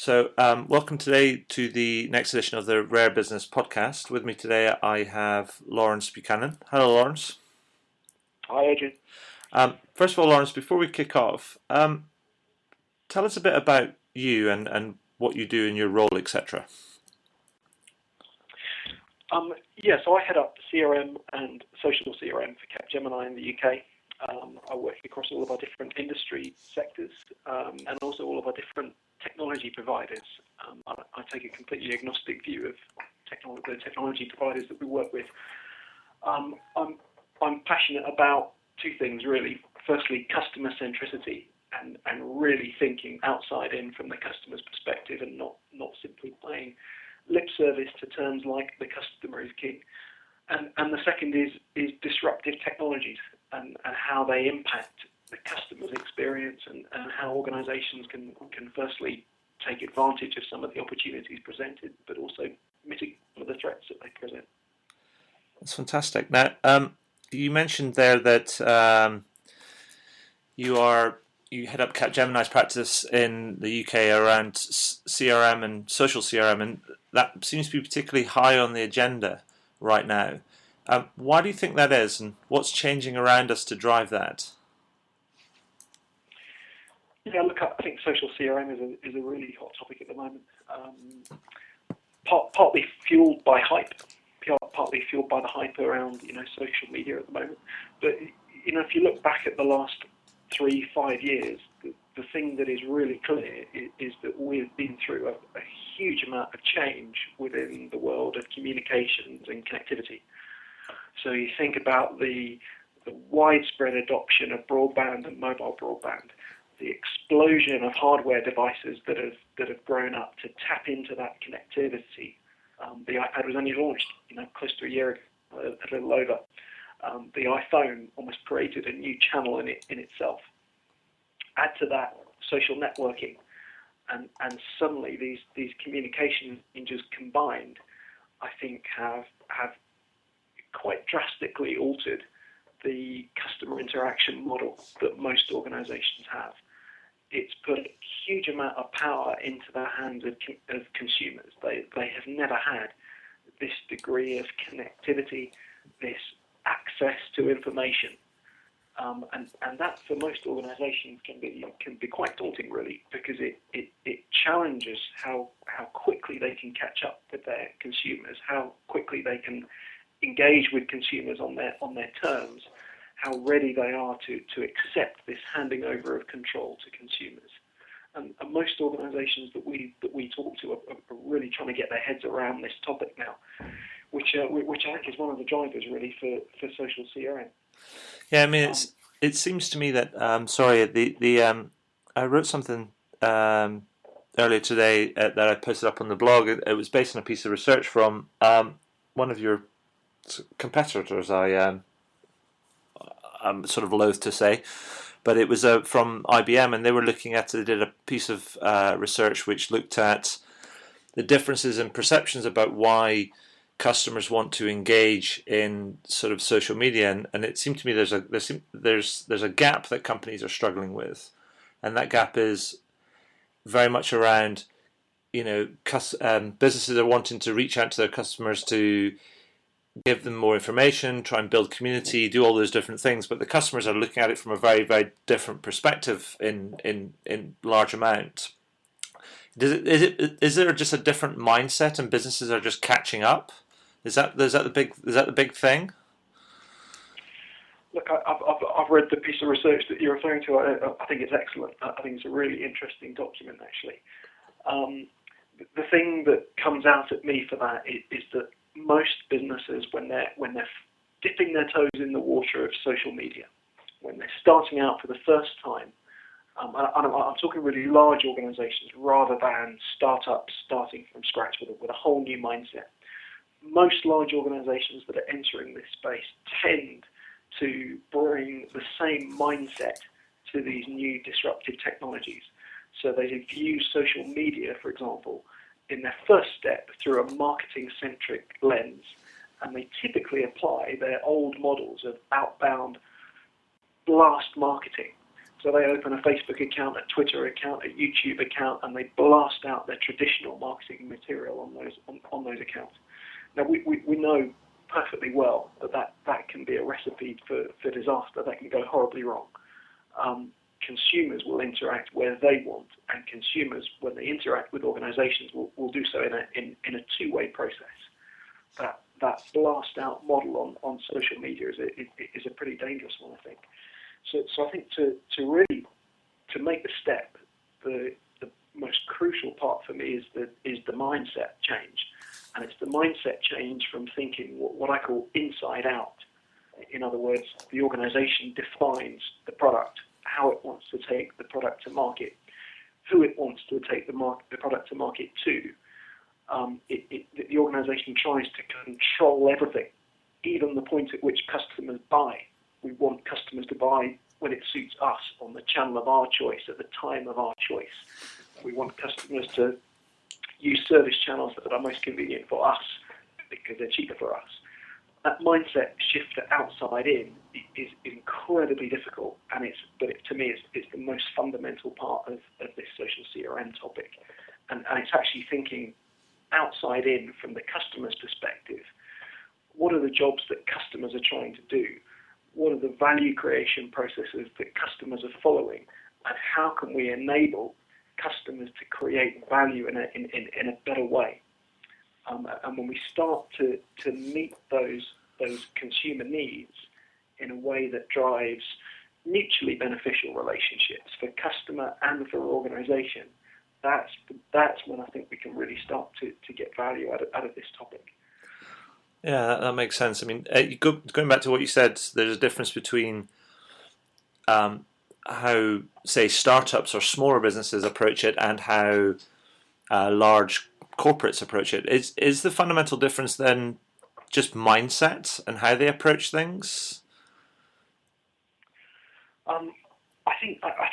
Welcome today to the next edition of the Rare Business Podcast. With me today, I have Laurence Buchanan. Hello, Laurence. Hi, Adrian. First of all, Laurence, before we kick off, tell us a bit about you and what you do in your role, etc. So I head up CRM and social CRM for Capgemini in the UK. I work across all of our different industry sectors and also all of our different technology providers. I take a completely agnostic view of the technology providers that we work with. I'm passionate about two things really. Firstly, customer centricity and really thinking outside in from the customer's perspective and not simply playing lip service to terms like the customer is king. And the second is disruptive technologies and how they impact the customer's experience and how organizations can firstly take advantage of some of the opportunities presented, but also mitigate some of the threats that they present. That's fantastic. Now, you mentioned there that you head up Capgemini's practice in the UK around CRM and social CRM, and that seems to be particularly high on the agenda right now. Why do you think that is, and what's changing around us to drive that? Yeah, look, I think social CRM is a really hot topic at the moment. Partly fueled by hype, partly fueled by the hype around social media at the moment. But if you look back at the last 3-5 years, the thing that is really clear is that we've been through a huge amount of change within the world of communications and connectivity. So you think about the widespread adoption of broadband and mobile broadband, the explosion of hardware devices that have grown up to tap into that connectivity. The iPad was only launched, close to a year ago, a little over. The iPhone almost created a new channel in itself. Add to that social networking, and suddenly these communication changes combined, I think, have quite drastically altered the customer interaction model that most organizations have. It's put a huge amount of power into the hands of consumers. They have never had this degree of connectivity, this access to information, and that for most organizations can be quite daunting really, because it challenges how quickly they can catch up with their consumers, how quickly they can engage with consumers on their terms, how ready they are to accept this handing over of control to consumers. And most organizations that we talk to are really trying to get their heads around this topic now, which I think is one of the drivers really for social CRM. Yeah, I mean, it seems to me that I wrote something earlier today that I posted up on the blog. It was based on a piece of research from one of your competitors. I'm sort of loath to say, but it was from IBM, and they did a piece of research which looked at the differences in perceptions about why customers want to engage in sort of social media, and it seemed to me there's a gap that companies are struggling with, and that gap is very much around businesses are wanting to reach out to their customers to give them more information, try and build community, do all those different things, but the customers are looking at it from a very, very different perspective in large amount. Is there just a different mindset, and businesses are just catching up? Is that the big thing? Look, I've read the piece of research that you're referring to. I think it's excellent. I think it's a really interesting document, actually. The thing that comes out at me for that is that most businesses, when they're dipping their toes in the water of social media, when they're starting out for the first time, I'm talking really large organizations rather than startups starting from scratch with a whole new mindset. Most large organizations that are entering this space tend to bring the same mindset to these new disruptive technologies. So they view social media, for example, in their first step through a marketing-centric lens, and they typically apply their old models of outbound blast marketing. So they open a Facebook account, a Twitter account, a YouTube account, and they blast out their traditional marketing material on those accounts. Now, we know perfectly well that can be a recipe for disaster. That can go horribly wrong. Consumers will interact where they want, and consumers, when they interact with organizations, will do so in a two-way process. That blast out model on social media is a pretty dangerous one, I think. So I think to make the step, the most crucial part for me is the mindset change, and it's the mindset change from thinking what I call inside out. In other words, the organization defines the product, how it wants to take the product to market, who it wants to take the product to market to. The organization tries to control everything, even the point at which customers buy. We want customers to buy when it suits us, on the channel of our choice, at the time of our choice. We want customers to use service channels that are most convenient for us because they're cheaper for us. That mindset shift to outside in is incredibly difficult, but to me, it's the most fundamental part of this social CRM topic. And it's actually thinking outside in from the customer's perspective. What are the jobs that customers are trying to do? What are the value creation processes that customers are following? And how can we enable customers to create value in a better way? And when we start to meet those consumer needs in a way that drives mutually beneficial relationships for customer and for organization, that's when I think we can really start to get value out of this topic. Yeah, that makes sense. I mean, going back to what you said, there's a difference between how, say, startups or smaller businesses approach it and how large corporates approach it. Is the fundamental difference then just mindset and how they approach things? I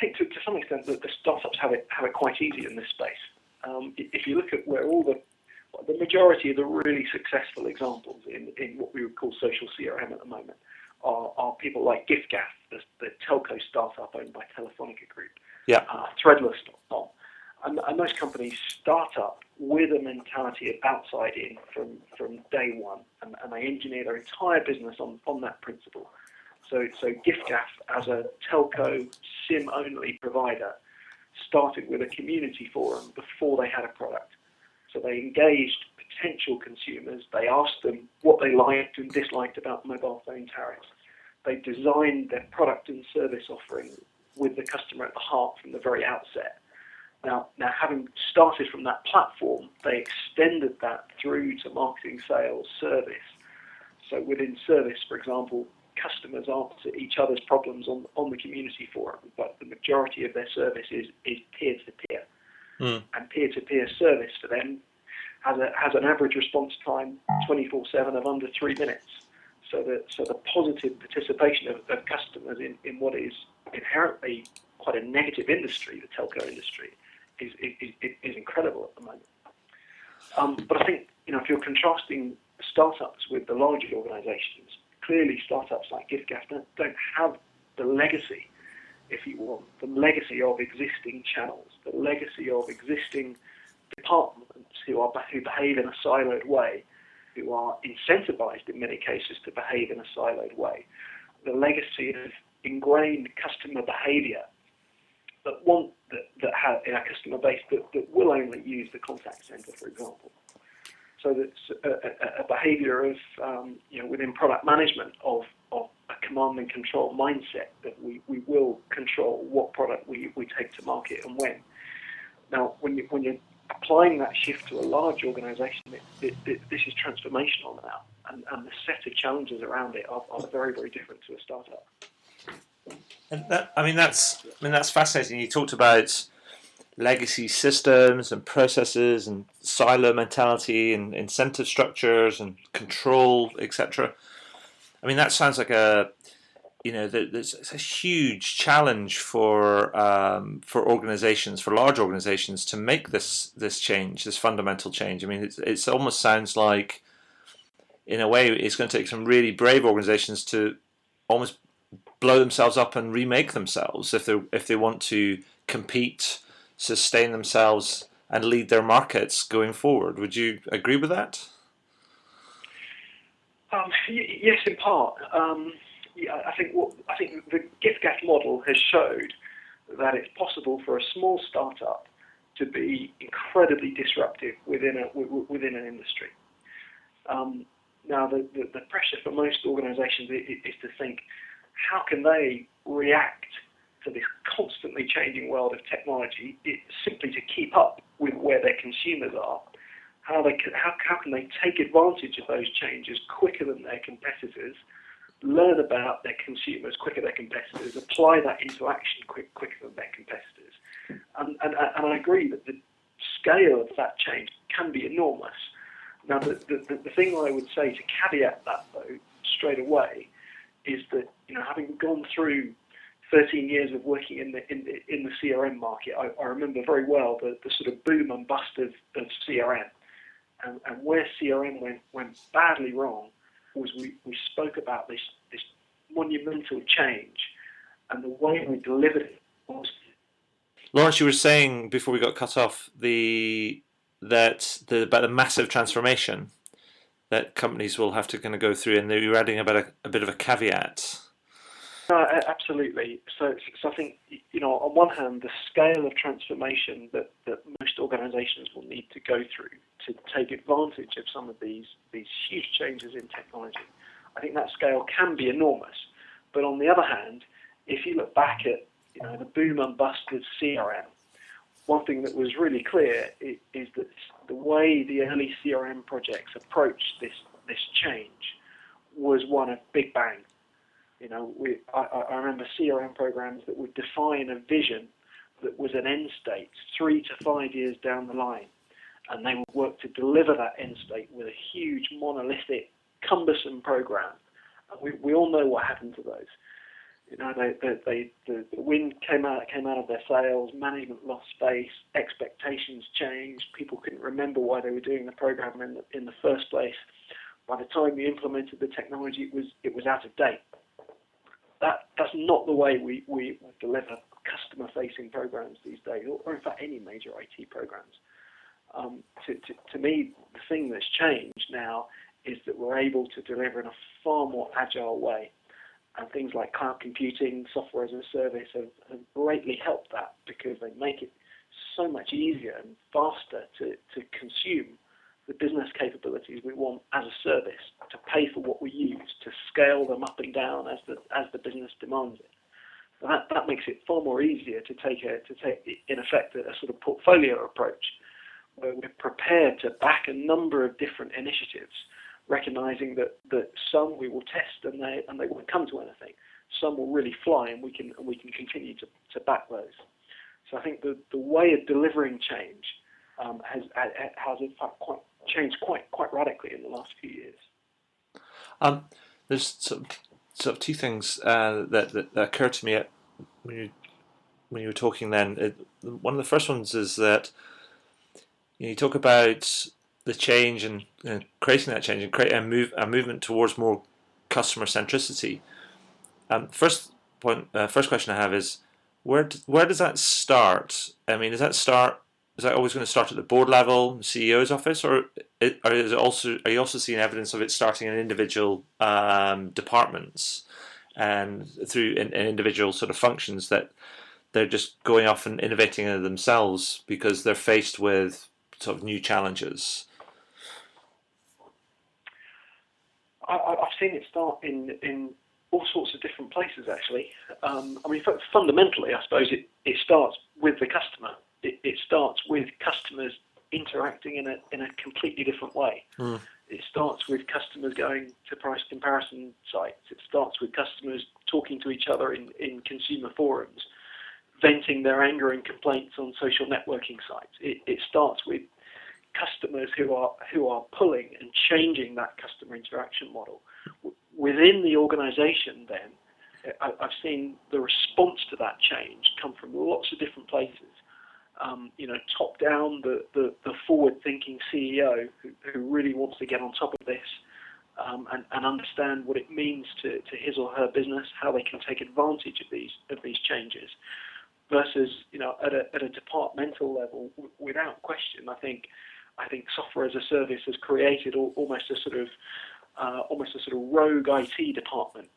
think to some extent that the startups have it quite easy in this space. If you look at where all the majority of the really successful examples in what we would call social CRM at the moment are people like giffgaff, the telco startup owned by Telefonica Group, Threadless.com. And those companies start up with a mentality of outside in from day one, and they engineer their entire business on that principle. So giffgaff, as a telco SIM-only provider, started with a community forum before they had a product. So they engaged potential consumers. They asked them what they liked and disliked about mobile phone tariffs. They designed their product and service offering with the customer at the heart from the very outset. Now, having started from that platform, they extended that through to marketing, sales, service. So within service, for example, customers answer each other's problems on the community forum, but the majority of their service is peer-to-peer. And peer-to-peer service for them has an average response time 24/7 of under 3 minutes. So the positive participation of customers in what is inherently quite a negative industry, the telco industry, is incredible at the moment. But I think if you're contrasting startups with the larger organisations, clearly startups like giffgaff don't have the legacy, if you want, the legacy of existing channels, the legacy of existing departments who behave in a siloed way, who are incentivized in many cases to behave in a siloed way, the legacy of ingrained customer behavior that have in our customer base that will only use the contact center, for example. So that's a behavior of within product management of a command and control mindset that we will control what product we take to market and when. Now, when you're applying that shift to a large organization, this is transformational now, and the set of challenges around it are very, very different to a startup. And that's fascinating. You talked about legacy systems and processes and silo mentality and incentive structures and control, etc. I mean, that sounds like there's a huge challenge for organizations, for large organizations, to make this change, this fundamental change. I mean, it almost sounds like, in a way, it's going to take some really brave organizations to almost blow themselves up and remake themselves if they want to compete, sustain themselves, and lead their markets going forward. Would you agree with that? Yes, in part. I think the gift-gap model has showed that it's possible for a small startup to be incredibly disruptive within an industry. Now, the pressure for most organisations is to think, how can they react to this constantly changing world of technology simply to keep up with where their consumers are? How can they take advantage of those changes quicker than their competitors, learn about their consumers quicker than their competitors, apply that into action quicker than their competitors? And I agree that the scale of that change can be enormous. Now, the thing I would say to caveat that, though, straight away, is that, having gone through 13 years of working in the CRM market, I remember very well the sort of boom and bust of CRM. And where CRM went badly wrong was we spoke about this monumental change, and the way we delivered it was... Laurence, you were saying before we got cut off about the massive transformation that companies will have to kind of go through, and you were adding about a bit of a caveat. Absolutely. So I think, on one hand, the scale of transformation that most organisations will need to go through to take advantage of some of these huge changes in technology, I think that scale can be enormous. But on the other hand, if you look back at the boom and bust of CRM, one thing that was really clear is that the way the early CRM projects approached this change was one of big bang. I remember CRM programs that would define a vision that was an end state 3 to 5 years down the line, and they would work to deliver that end state with a huge monolithic, cumbersome program. And we all know what happened to those. The wind came out of their sails, management lost space, expectations changed, people couldn't remember why they were doing the program in the first place. By the time we implemented the technology, it was out of date. That's not the way we deliver customer-facing programs these days, or in fact any major IT programs. To me, the thing that's changed now is that we're able to deliver in a far more agile way. And things like cloud computing, software as a service have greatly helped that, because they make it so much easier and faster to consume the business capabilities we want as a service, to pay for what we use, to scale them up and down as the business demands it. So that makes it far more easier to take in effect a sort of portfolio approach, where we're prepared to back a number of different initiatives, recognizing that some we will test and they won't come to anything. Some will really fly, and we can continue to back those. So I think the way of delivering change has in fact changed quite radically in the last few years. There's sort of two things that occur to me when you were talking then. One of the first ones is that you talk about the change and creating that change and create a movement towards more customer centricity. First question I have is, where does that start? I mean, is that always going to start at the board level, the CEO's office, or are you also seeing evidence of it starting in individual departments and through in individual sort of functions, that they're just going off and innovating themselves because they're faced with sort of new challenges? I've seen it start in all sorts of different places, actually. Fundamentally, I suppose it starts with the customer. It starts with customers interacting in a completely different way. Mm. It starts with customers going to price comparison sites. It starts with customers talking to each other in consumer forums, venting their anger and complaints on social networking sites. It starts with customers who are pulling and changing that customer interaction model. Within the organization, then, I've seen the response to that change come from lots of different places. Top down, the forward-thinking CEO who really wants to get on top of this, and understand what it means to his or her business, how they can take advantage of these changes. Versus, at a departmental level, without question, I think software as a service has created almost a sort of rogue IT department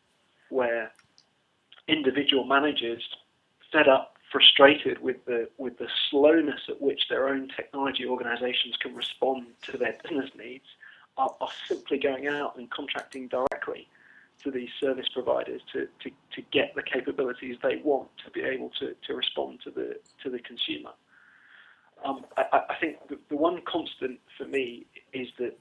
where individual managers, fed up, frustrated with the slowness at which their own technology organisations can respond to their business needs, are simply going out and contracting directly to these service providers to get the capabilities they want to be able to respond to the consumer. I think the one constant for me is that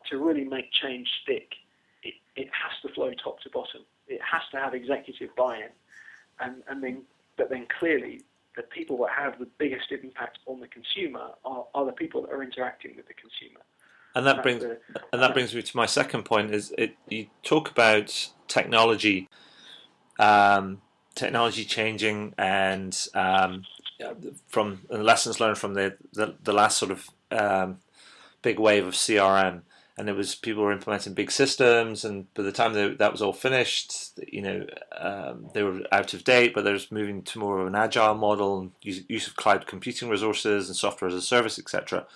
to really make change stick, it has to flow top to bottom. It has to have executive buy-in, but then clearly the people that have the biggest impact on the consumer are the people that are interacting with the consumer. And that brings me to my second point. You talk about technology changing, and from lessons learned from the last sort of big wave of CRM, and it was people were implementing big systems, and by the time that was all finished, they were out of date, but they're moving to more of an agile model, and use of cloud computing resources and software as a service, etc.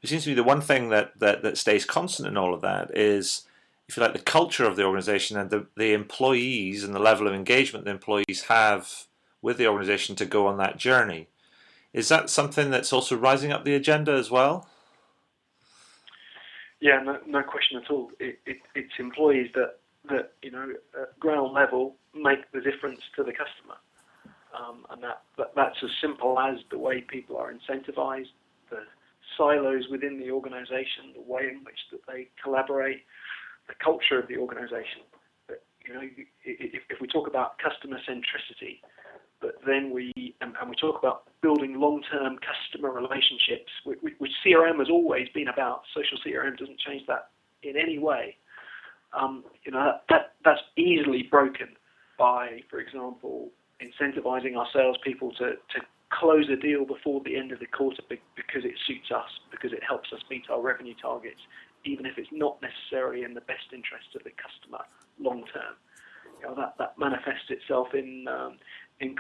It seems to me the one thing that stays constant in all of that is, if you like, the culture of the organization and the employees and the level of engagement the employees have with the organization to go on that journey. Is that something that's also rising up the agenda as well? Yeah, no question at all. It's employees that at ground level make the difference to the customer, and that's as simple as the way people are incentivized, the silos within the organisation, the way in which that they collaborate, the culture of the organisation. But if we talk about customer centricity, but then we talk about building long-term customer relationships, which CRM has always been about. Social CRM doesn't change that in any way. That's easily broken by, for example, incentivizing our salespeople to close a deal before the end of the quarter because it suits us, because it helps us meet our revenue targets, even if it's not necessarily in the best interest of the customer long term. That manifests itself in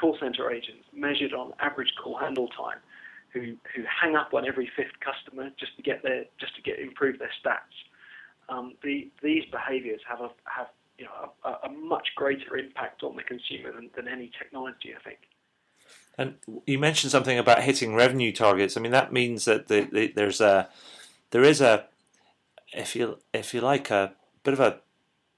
call center agents measured on average call handle time, who hang up on every fifth customer just to improve their stats. These behaviours have a much greater impact on the consumer than any technology, I think. And you mentioned something about hitting revenue targets. I mean, that means that there is a, if you like, a bit of a,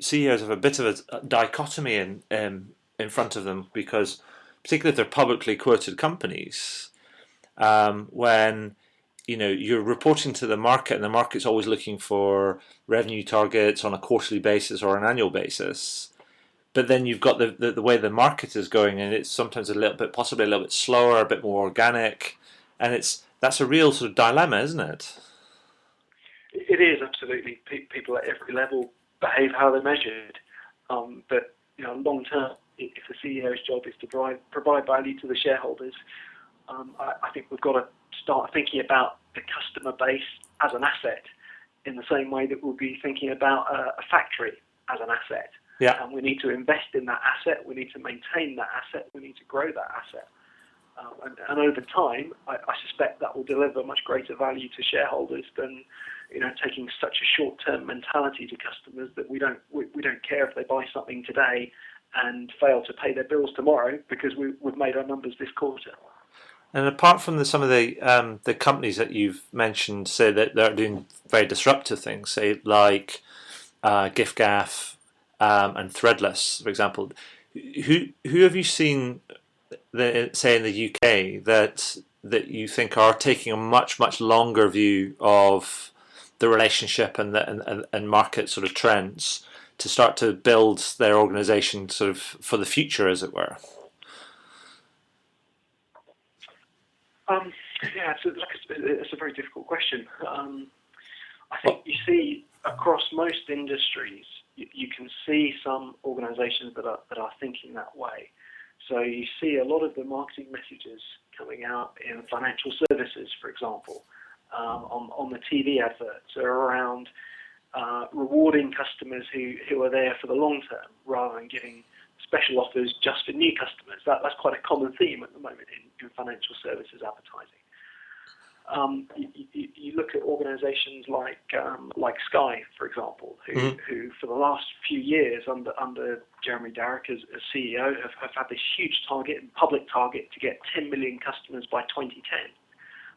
CEOs have a bit of a dichotomy in front of them, because particularly if they're publicly quoted companies, when you're reporting to the market, and the market's always looking for revenue targets on a quarterly basis or an annual basis. But then you've got the way the market is going, and it's sometimes possibly a little bit slower, a bit more organic, and that's a real sort of dilemma, isn't it? It is, absolutely. People at every level behave how they're measured, but long term, if the CEO's job is to provide value to the shareholders, I think we've got to start thinking about the customer base as an asset, in the same way that we'll be thinking about a factory as an asset. Yeah. And we need to invest in that asset, we need to maintain that asset, we need to grow that asset. And over time, I suspect that will deliver much greater value to shareholders than taking such a short-term mentality to customers that we don't care if they buy something today and fail to pay their bills tomorrow because we've made our numbers this quarter. And apart from some of the companies that you've mentioned, say that they're doing very disruptive things, say like GIFGAF and Threadless, for example, who have you seen, say in the UK, that you think are taking a much longer view of the relationship and market sort of trends to start to build their organisation sort of for the future, as it were? Yeah, it's a very difficult question. I think you see across most industries, you can see some organisations that are thinking that way. So you see a lot of the marketing messages coming out in financial services, for example, on the TV adverts are around rewarding customers who are there for the long term rather than giving special offers just for new customers. That's quite a common theme at the moment in financial services advertising. You look at organisations like Sky, for example, who for the last few years under Jeremy Darroch as CEO have had this huge target and public target to get 10 million customers by 2010.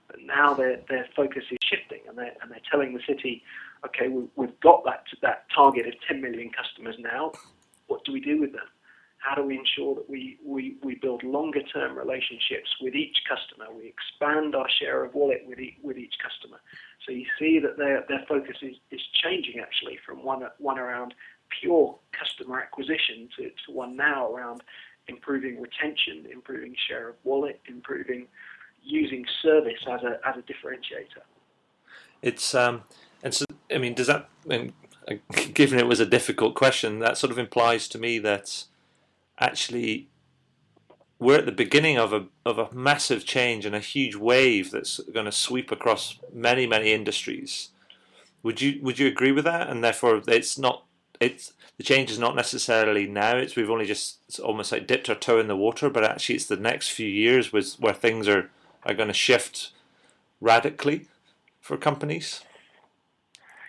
But now their focus is shifting, and they're telling the city, okay, we've got that target of 10 million customers now. What do we do with them? How do we ensure that we build longer-term relationships with each customer? We expand our share of wallet with each customer. So you see that their focus is changing, actually, from one around pure customer acquisition to one now around improving retention, improving share of wallet, improving using service as a differentiator. It's and so, I mean, does that? Given it was a difficult question, that sort of implies to me that actually we're at the beginning of a massive change and a huge wave that's going to sweep across many industries. Would you agree with that? And therefore, the change is not necessarily now. We've only just almost like dipped our toe in the water, but actually it's the next few years where things are going to shift radically for companies.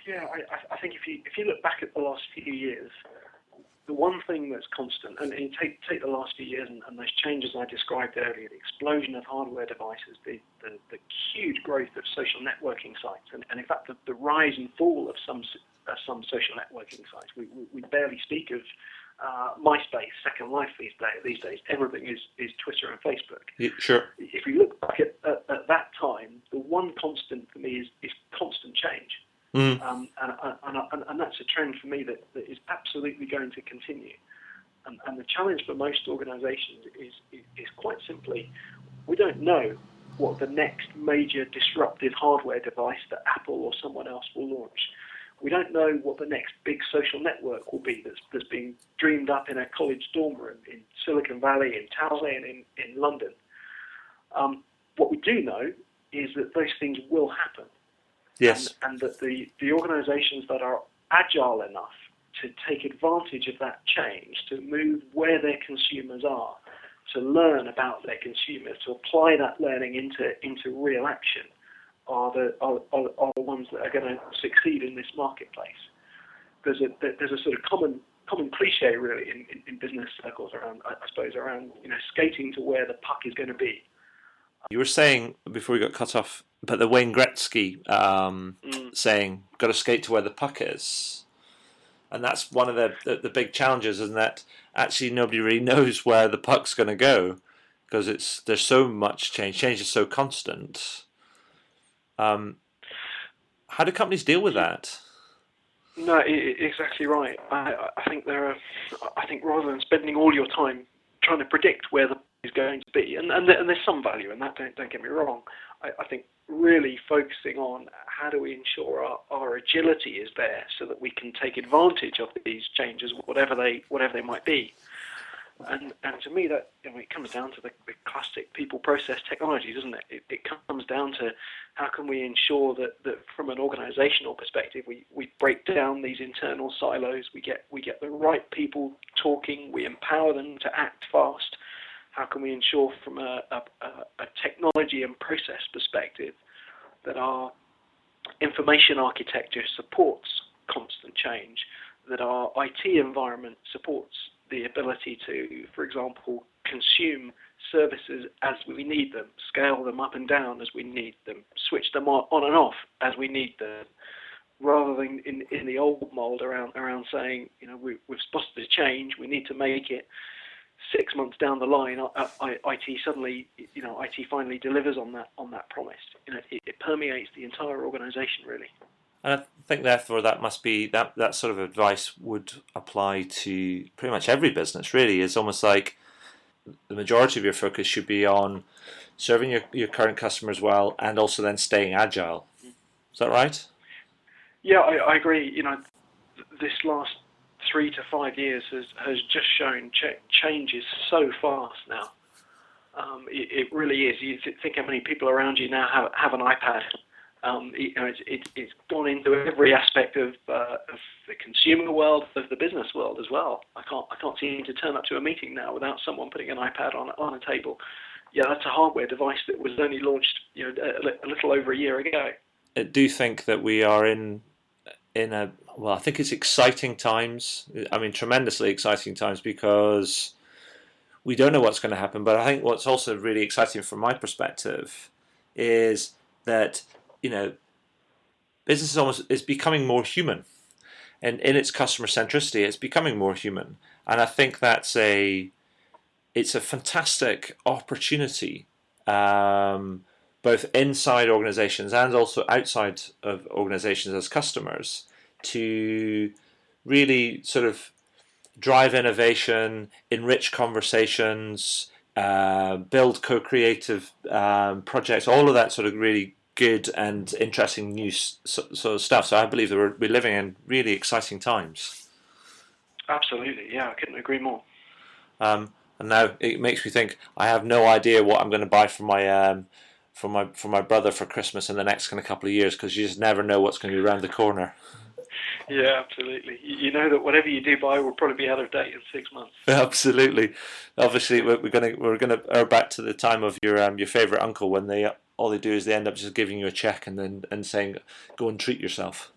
Yeah, I think if you look back at the last few years, the one thing that's constant, and you take the last few years and those changes I described earlier, the explosion of hardware devices, the huge growth of social networking sites, and in fact the rise and fall of some social networking sites. We barely speak of MySpace, Second Life these days. Everything is Twitter and Facebook. Yeah, sure. If you look back at that time, the one constant for me is constant change. And that's a trend for me that is absolutely going to continue. And the challenge for most organisations is quite simply, we don't know what the next major disruptive hardware device that Apple or someone else will launch. We don't know what the next big social network will be that's being dreamed up in a college dorm room in Silicon Valley, in Towsley, and in London. What we do know is that those things will happen. Yes. And that the organisations that are agile enough to take advantage of that change, to move where their consumers are, to learn about their consumers, to apply that learning into real action, are the ones that are going to succeed in this marketplace. There's a sort of common cliche really in business circles around, I suppose, around skating to where the puck is going to be. You were saying before we got cut off about the Wayne Gretzky saying, "Got to skate to where the puck is," and that's one of the big challenges, isn't that actually nobody really knows where the puck's going to go because there's so much change. Change is so constant. How do companies deal with that? No, exactly right. I think I think rather than spending all your time trying to predict where the is going to be, and there's some value in that. Don't get me wrong. I think really focusing on how do we ensure our agility is there so that we can take advantage of these changes, whatever they might be. And to me, that it comes down to the classic people, process, technology, doesn't it? It comes down to how can we ensure that from an organisational perspective, we break down these internal silos. We get the right people talking. We empower them to act fast. How can we ensure from a technology and process perspective that our information architecture supports constant change, that our IT environment supports the ability to, for example, consume services as we need them, scale them up and down as we need them, switch them on and off as we need them, rather than in the old mold around saying, we've spotted a change, we need to make it. 6 months down the line, IT finally delivers on that promise. It permeates the entire organisation really. And I think therefore that must be that sort of advice would apply to pretty much every business. Really, it's almost like the majority of your focus should be on serving your current customers well, and also then staying agile. Is that right? Yeah, I agree. This last 3 to 5 years has just shown change is so fast now. It really is. You think how many people around you now have an iPad, It's gone into every aspect of the consumer world, of the business world as well. I can't seem to turn up to a meeting now without someone putting an iPad on a table. Yeah, that's a hardware device that was only launched, a little over a year ago. I do think that we are in I think it's exciting times. I mean, tremendously exciting times, because we don't know what's going to happen. But I think what's also really exciting from my perspective is that, business is becoming more human, and in its customer centricity, it's becoming more human. And I think it's a fantastic opportunity, both inside organizations and also outside of organizations as customers, to really sort of drive innovation, enrich conversations, build co-creative projects, all of that sort of really good and interesting new sort of stuff. So I believe that we're living in really exciting times. Absolutely, yeah, I couldn't agree more. And now it makes me think, I have no idea what I'm going to buy for my brother for Christmas in the next kind of couple of years, because you just never know what's going to be around the corner. Yeah, absolutely. You know that whatever you do buy will probably be out of date in 6 months. Absolutely. Obviously, we're gonna back to the time of your favourite uncle, when all they do is they end up just giving you a check and saying, go and treat yourself.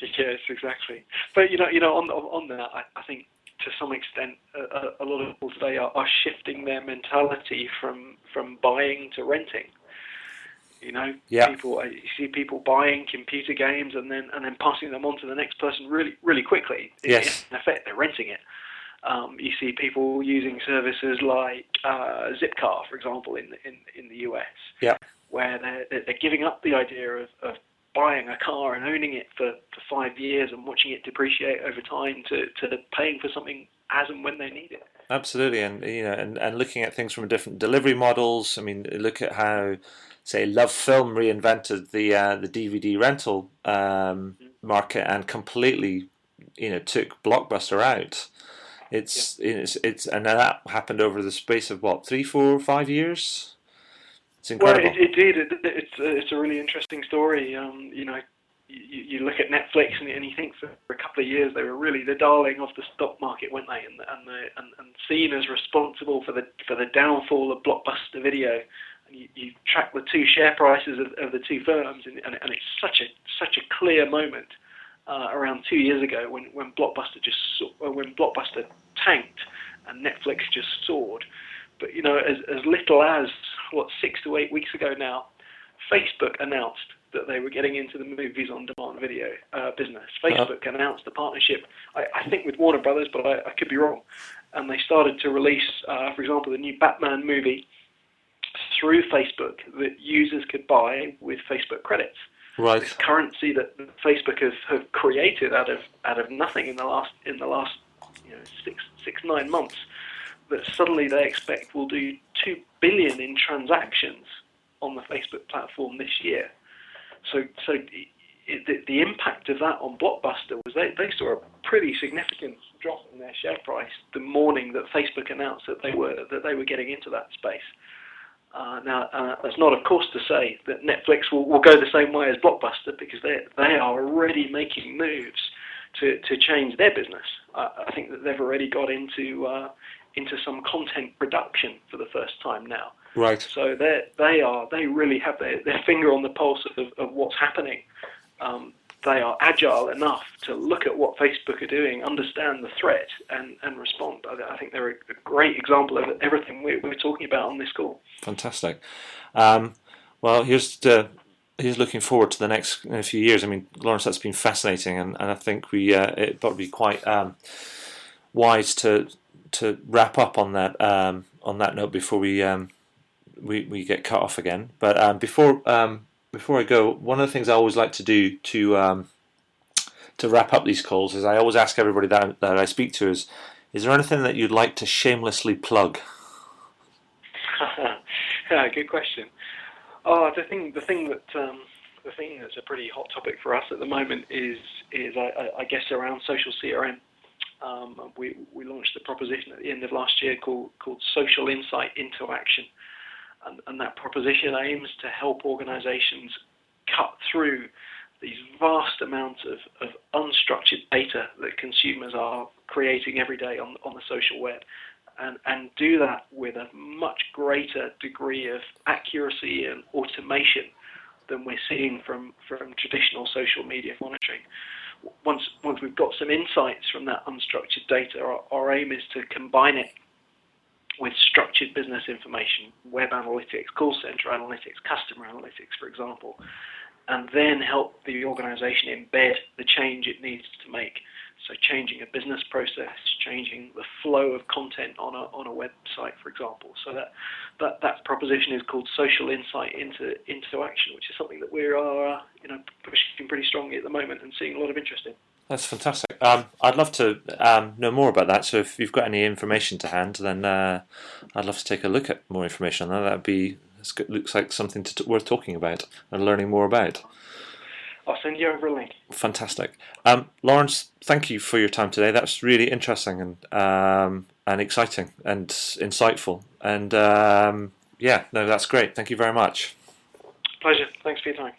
Yes, exactly. But on that, I think to some extent a lot of people today are shifting their mentality from buying to renting. Yeah. You see people buying computer games and then passing them on to the next person really quickly. Yes. In effect, they're renting it. You see people using services like Zipcar, for example, in the US, yeah, where they're giving up the idea of buying a car and owning it for 5 years and watching it depreciate over time to paying for something as and when they need it. Absolutely, and looking at things from different delivery models. I mean, look at how, say, Love Film reinvented the DVD rental market and completely, took Blockbuster out. It's and that happened over the space of what, 3, 4, 5 years. It's incredible. Well, it did. It's a really interesting story. You look at Netflix and you think for a couple of years they were really the darling of the stock market, weren't they? And seen as responsible for the downfall of Blockbuster Video. And you track the two share prices of the two firms, and it's such a clear moment around 2 years ago when Blockbuster tanked and Netflix just soared. But as little as 6 to 8 weeks ago now, Facebook announced that they were getting into the movies on demand video business. Facebook announced a partnership, I think with Warner Brothers, but I could be wrong. And they started to release, for example, the new Batman movie through Facebook that users could buy with Facebook credits. Right. This currency that Facebook have created out of nothing in the last 6-9 months, that suddenly they expect will do 2 billion in transactions on the Facebook platform this year. So the impact of that on Blockbuster was they saw a pretty significant drop in their share price the morning that Facebook announced that they were getting into that space. Now, that's not, of course, to say that Netflix will go the same way as Blockbuster, because they are already making moves to change their business. I think that they've already got into some content production for the first time now. Right. So they really have their finger on the pulse of what's happening. They are agile enough to look at what Facebook are doing, understand the threat, and respond. I think they're a great example of everything we're talking about on this call. Fantastic. Well, here's looking forward to the next few years. I mean, Laurence, that's been fascinating, and I think it would be quite wise to wrap up on that note before we get cut off again. But before I go, one of the things I always like to do to wrap up these calls is I always ask everybody that I speak to is there anything that you'd like to shamelessly plug? Good question. Oh, the thing that's a pretty hot topic for us at the moment is I guess around social CRM. We launched a proposition at the end of last year called Social Insight into Action, and that proposition aims to help organisations cut through these vast amounts of unstructured data that consumers are creating every day on the social web, and do that with a much greater degree of accuracy and automation than we're seeing from traditional social media monitoring. Once we've got some insights from that unstructured data, our aim is to combine it with structured business information, web analytics, call center analytics, customer analytics, for example, and then help the organization embed the change it needs to make. So changing a business process, changing the flow of content on a website, for example. So that proposition is called social insight into action, which is something that we are pushing pretty strongly at the moment and seeing a lot of interest in. That's fantastic. I'd love to know more about that. So if you've got any information to hand, then I'd love to take a look at more information on that. Looks like something worth talking about and learning more about. I'll send you over a link. Fantastic. Laurence, thank you for your time today. That's really interesting and exciting and insightful. And that's great. Thank you very much. Pleasure. Thanks for your time.